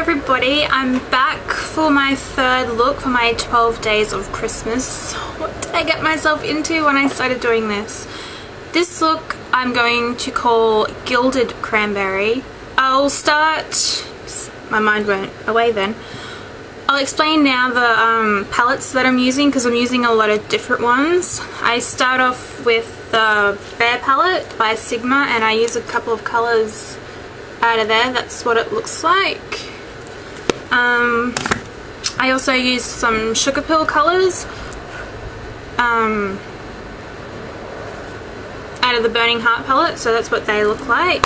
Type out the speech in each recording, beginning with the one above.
everybody, I'm back for my third look for my 12 days of Christmas. What did I get myself into when I started doing this? This look I'm going to call Gilded Cranberry. I'll start, my mind went away then. I'll explain now the palettes that I'm using because I'm using a lot of different ones. I start off with the Bear palette by Sigma and I use a couple of colours out of there. That's what it looks like. I also use some Sugar Pill colours out of the Burning Heart palette, so that's what they look like.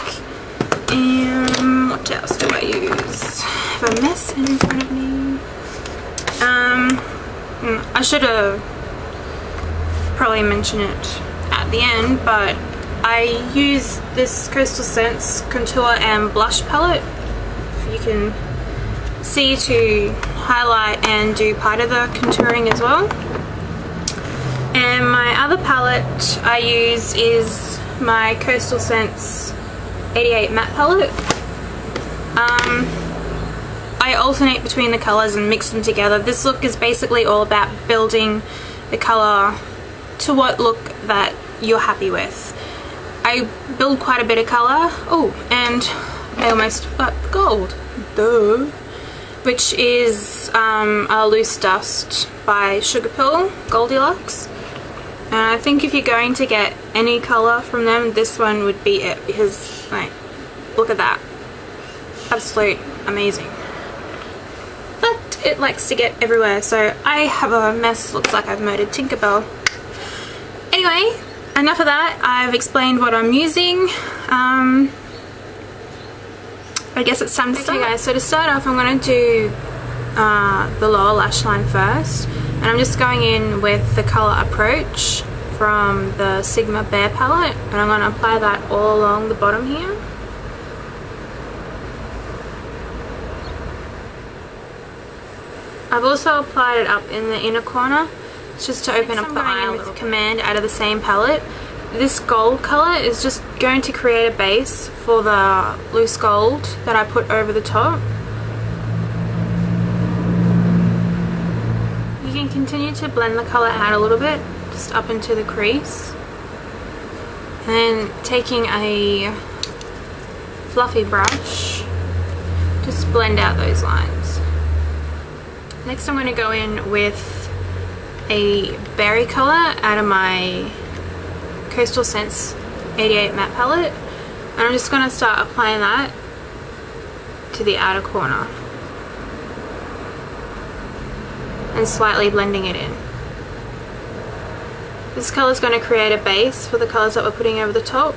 And what else do I use? I have a mess in front of me. I should have probably mentioned it at the end, but I use this Coastal Scents contour and blush palette, if you can see, to highlight and do part of the contouring as well. And my other palette I use is my Coastal Scents 88 matte palette. I alternate between the colours and mix them together. This look is basically all about building the colour to what look that you're happy with. I build quite a bit of colour. Oh, and I almost got gold. Duh. Which is a Loose Dust by Sugar Pill Goldilocks. And I think if you're going to get any colour from them, this one would be it, because, like, look at that. Absolute amazing. But it likes to get everywhere, so I have a mess. Looks like I've murdered Tinkerbell. Anyway, enough of that. I've explained what I'm using. I guess it's time to start. Okay guys, so to start off I'm going to do the lower lash line first, and I'm just going in with the colour Approach from the Sigma Bear palette, and I'm going to apply that all along the bottom here. I've also applied it up in the inner corner, just to open up the eye with Command out of the same palette. This gold colour is just going to create a base for the loose gold that I put over the top. You can continue to blend the colour out a little bit, just up into the crease. And then taking a fluffy brush, just blend out those lines. Next I'm going to go in with a berry colour out of my Coastal Scents 88 matte palette, and I'm just going to start applying that to the outer corner and slightly blending it in. This colour is going to create a base for the colours that we're putting over the top.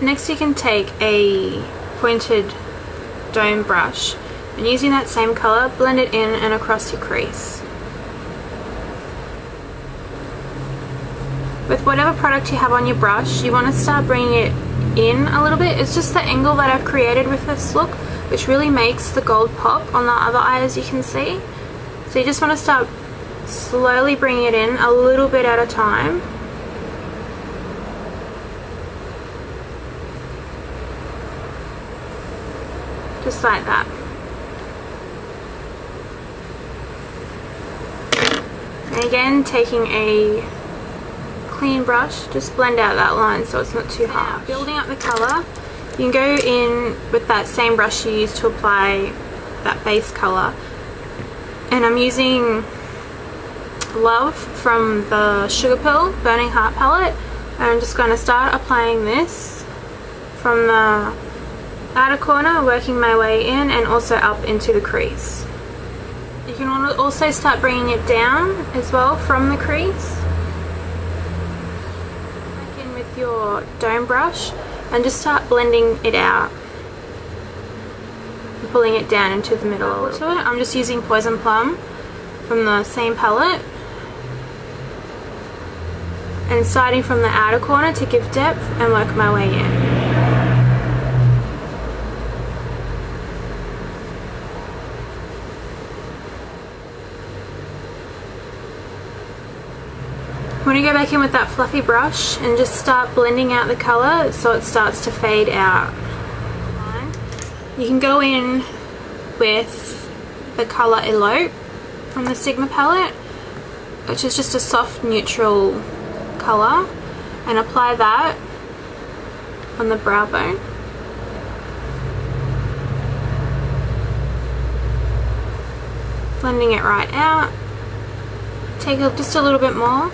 Next you can take a pointed dome brush and using that same colour, blend it in and across your crease. With whatever product you have on your brush, you want to start bringing it in a little bit. It's just the angle that I've created with this look which really makes the gold pop on the other eye, as you can see. So you just want to start slowly bringing it in a little bit at a time. Just like that. And again, taking a clean brush, just blend out that line so it's not too harsh. Building up the colour, you can go in with that same brush you used to apply that base colour. And I'm using Love from the Sugar Pill Burning Heart palette. And I'm just going to start applying this from the outer corner, working my way in and also up into the crease. You can also start bringing it down as well from the crease. Back in with your dome brush and just start blending it out and pulling it down into the middle a little bit. I'm just using Poison Plum from the same palette and starting from the outer corner to give depth and work my way in. want to go back in with that fluffy brush and just start blending out the colour so it starts to fade out. You can go in with the colour Elope from the Sigma palette, which is just a soft neutral colour, and apply that on the brow bone. Blending it right out. Take just a little bit more,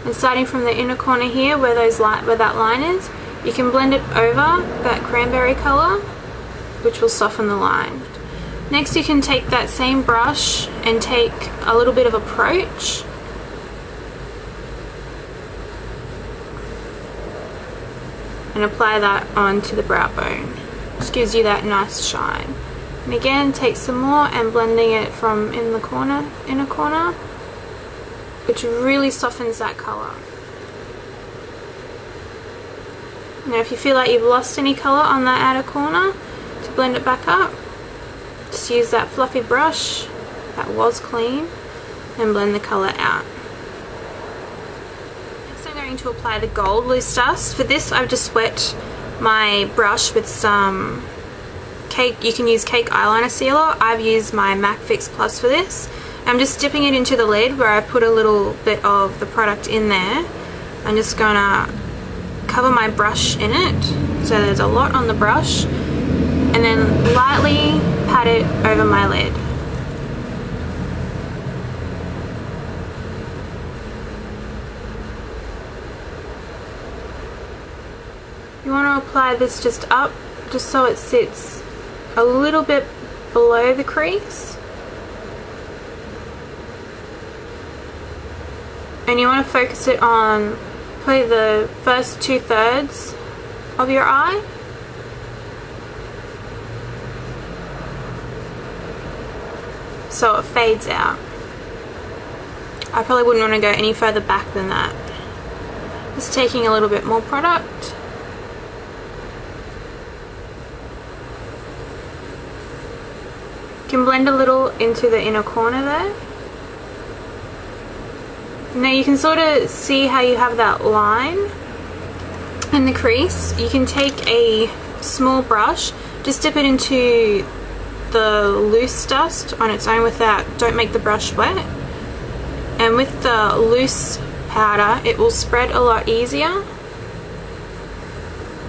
and starting from the inner corner here where that line is, you can blend it over that cranberry colour, which will soften the line. Next you can take that same brush and take a little bit of approach and apply that onto the brow bone. Just gives you that nice shine. And again, take some more and blending it from in the corner, inner corner, which really softens that colour. Now if you feel like you've lost any colour on that outer corner, to blend it back up, just use that fluffy brush that was clean and blend the colour out. Next I'm going to apply the gold loose dust. For this I've just wet my brush with some cake, you can use cake eyeliner sealer. I've used my MAC Fix Plus for this. I'm just dipping it into the lid where I've put a little bit of the product in there. I'm just gonna cover my brush in it, so there's a lot on the brush, and then lightly pat it over my lid. You want to apply this just up, just so it sits a little bit below the crease. And you want to focus it on probably the first 2/3 of your eye. So it fades out. I probably wouldn't want to go any further back than that. Just taking a little bit more product. You can blend a little into the inner corner there. Now you can sort of see how you have that line in the crease. You can take a small brush, just dip it into the loose dust on its own without, don't make the brush wet. And with the loose powder, it will spread a lot easier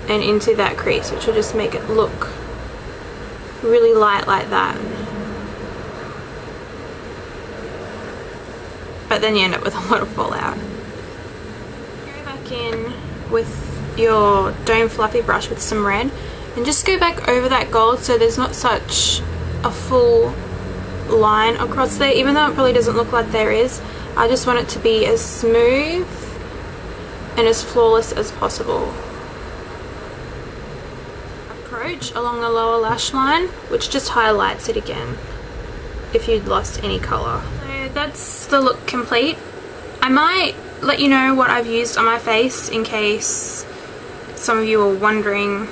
and into that crease, which will just make it look really light like that. But then you end up with a lot of fallout. Go back in with your dome fluffy brush with some red and just go back over that gold so there's not such a full line across there, even though it probably doesn't look like there is. I just want it to be as smooth and as flawless as possible. Approach along the lower lash line, which just highlights it again if you'd lost any colour. So that's the look complete. I might let you know what I've used on my face in case some of you are wondering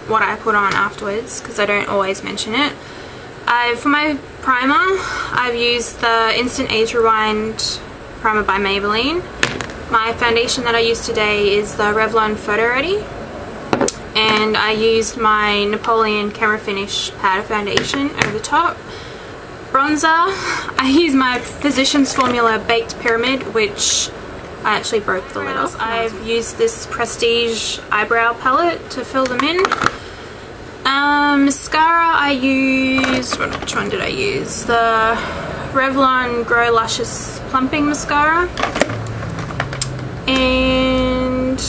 what I put on afterwards, because I don't always mention it. For my primer, I've used the Instant Age Rewind primer by Maybelline. My foundation that I used today is the Revlon Photo Ready, and I used my Napoleon Camera Finish powder foundation over the top. Bronzer, I used my Physicians Formula Baked Pyramid, which I actually broke the lid off. I've used this Prestige eyebrow palette to fill them in. Mascara, I used, which one did I use? The Revlon Grow Luscious Plumping Mascara. And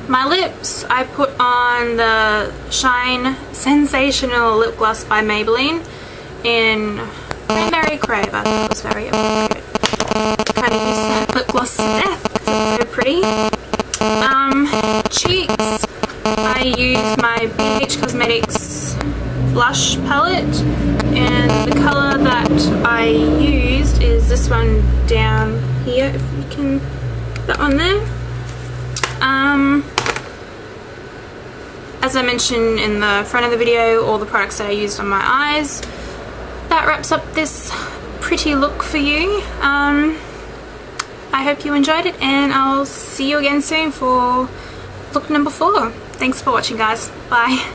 my lips, I put on the Shine Sensational Lip Gloss by Maybelline in Cranberry Crave. I thought it was very appropriate. Kind of use that lip gloss to death because it's so pretty. Cheeks, I use my BH Cosmetics blush palette, and the colour that I used is this one down here, if you can put that on there. As I mentioned in the front of the video, all the products that I used on my eyes. That wraps up this pretty look for you. I hope you enjoyed it, and I'll see you again soon for look number 4. Thanks for watching, guys. Bye.